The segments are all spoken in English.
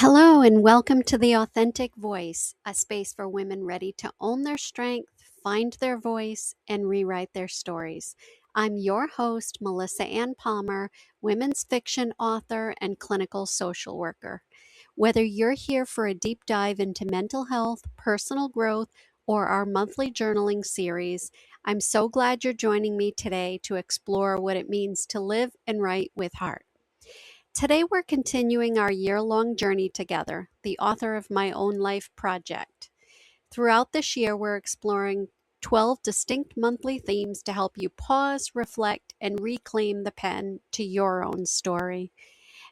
Hello, and welcome to The Authentic Voice, a space for women ready to own their strength, find their voice, and rewrite their stories. I'm your host, Melissa Ann Palmer, women's fiction author and clinical social worker. Whether you're here for a deep dive into mental health, personal growth, or our monthly journaling series, I'm so glad you're joining me today to explore what it means to live and write with heart. Today, we're continuing our year-long journey together, the author of My Own Life project. Throughout this year, we're exploring 12 distinct monthly themes to help you pause, reflect, and reclaim the pen to your own story.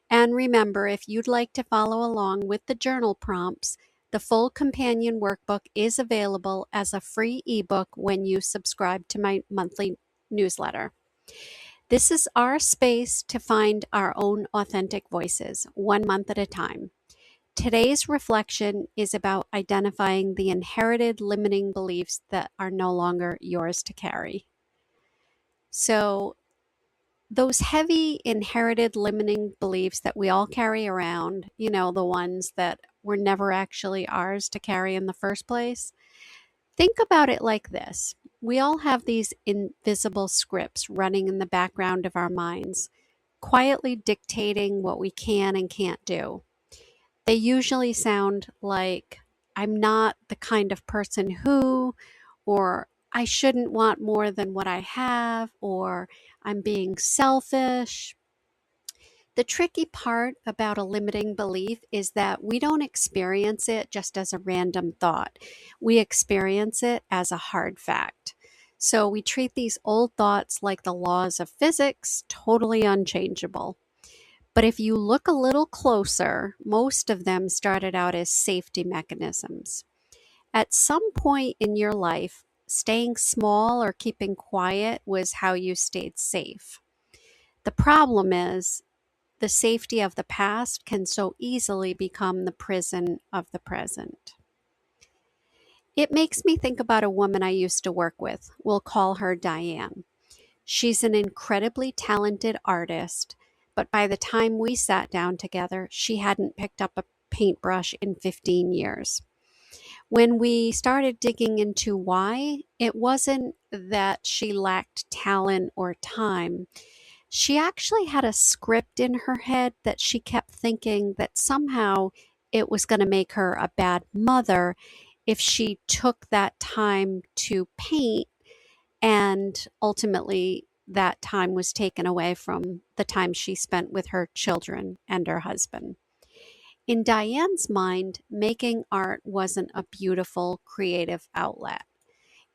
And remember, if you'd like to follow along with the journal prompts, the full companion workbook is available as a free ebook when you subscribe to my monthly newsletter. This is our space to find our own authentic voices, one month at a time. Today's reflection is about identifying the inherited limiting beliefs that are no longer yours to carry. So, those heavy inherited limiting beliefs that we all carry around, the ones that were never actually ours to carry in the first place, think about it like this. We all have these invisible scripts running in the background of our minds, quietly dictating what we can and can't do. They usually sound like, I'm not the kind of person who, or I shouldn't want more than what I have, or I'm being selfish. The tricky part about a limiting belief is that we don't experience it just as a random thought. We experience it as a hard fact. So we treat these old thoughts like the laws of physics, totally unchangeable. But if you look a little closer, most of them started out as safety mechanisms. At some point in your life, staying small or keeping quiet was how you stayed safe. The problem is, the safety of the past can so easily become the prison of the present. It makes me think about a woman I used to work with. We'll call her Diane. She's an incredibly talented artist, but by the time we sat down together, she hadn't picked up a paintbrush in 15 years. When we started digging into why, it wasn't that she lacked talent or time. She actually had a script in her head that she kept thinking that somehow it was going to make her a bad mother if she took that time to paint, and ultimately that time was taken away from the time she spent with her children and her husband. In Diane's mind, making art wasn't a beautiful creative outlet.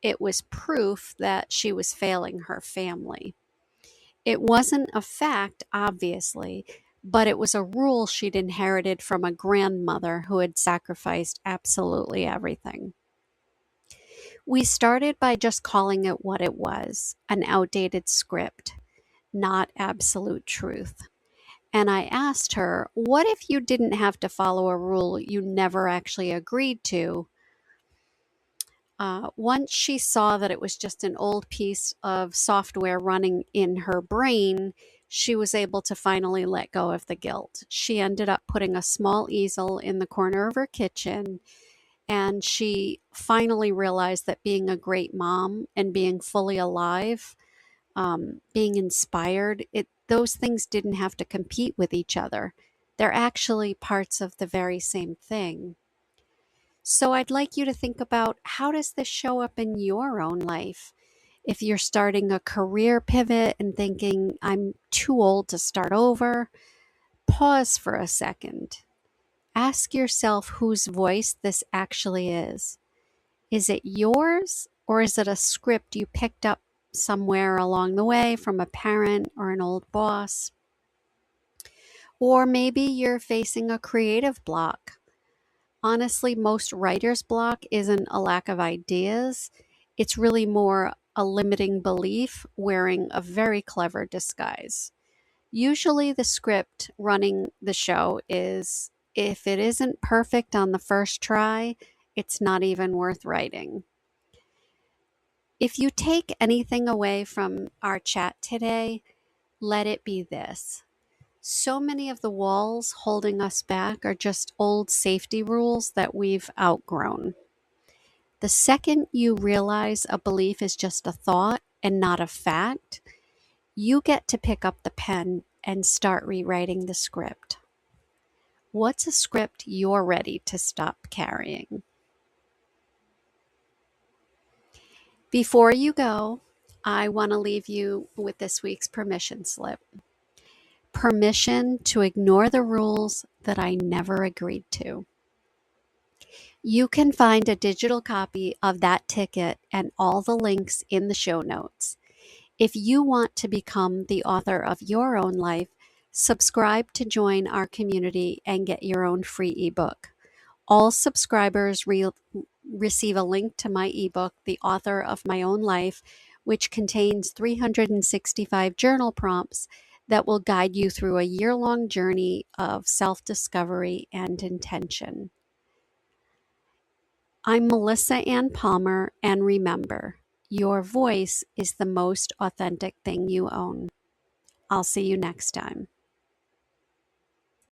It was proof that she was failing her family. It wasn't a fact, obviously, but it was a rule she'd inherited from a grandmother who had sacrificed absolutely everything. We started by just calling it what it was, an outdated script, not absolute truth. And I asked her, what if you didn't have to follow a rule you never actually agreed to? Once she saw that it was just an old piece of software running in her brain, she was able to finally let go of the guilt. She ended up putting a small easel in the corner of her kitchen, and she finally realized that being a great mom and being fully alive, being inspired, those things didn't have to compete with each other. They're actually parts of the very same thing. So I'd like you to think about, how does this show up in your own life? If you're starting a career pivot and thinking, I'm too old to start over, pause for a second. Ask yourself whose voice this actually is. Is it yours, or is it a script you picked up somewhere along the way from a parent or an old boss? Or maybe you're facing a creative block. Honestly, most writer's block isn't a lack of ideas. It's really more a limiting belief wearing a very clever disguise. Usually the script running the show is, if it isn't perfect on the first try, it's not even worth writing. If you take anything away from our chat today, let it be this. So many of the walls holding us back are just old safety rules that we've outgrown. The second you realize a belief is just a thought and not a fact, you get to pick up the pen and start rewriting the script. What's a script you're ready to stop carrying? Before you go, I want to leave you with this week's permission slip. Permission to ignore the rules that I never agreed to. You can find a digital copy of that ticket and all the links in the show notes. If you want to become the author of your own life, subscribe to join our community and get your own free ebook. All subscribers receive a link to my ebook, The Author of My Own Life, which contains 365 journal prompts that will guide you through a year-long journey of self-discovery and intention. I'm Melissa Ann Palmer, and remember, your voice is the most authentic thing you own. I'll see you next time.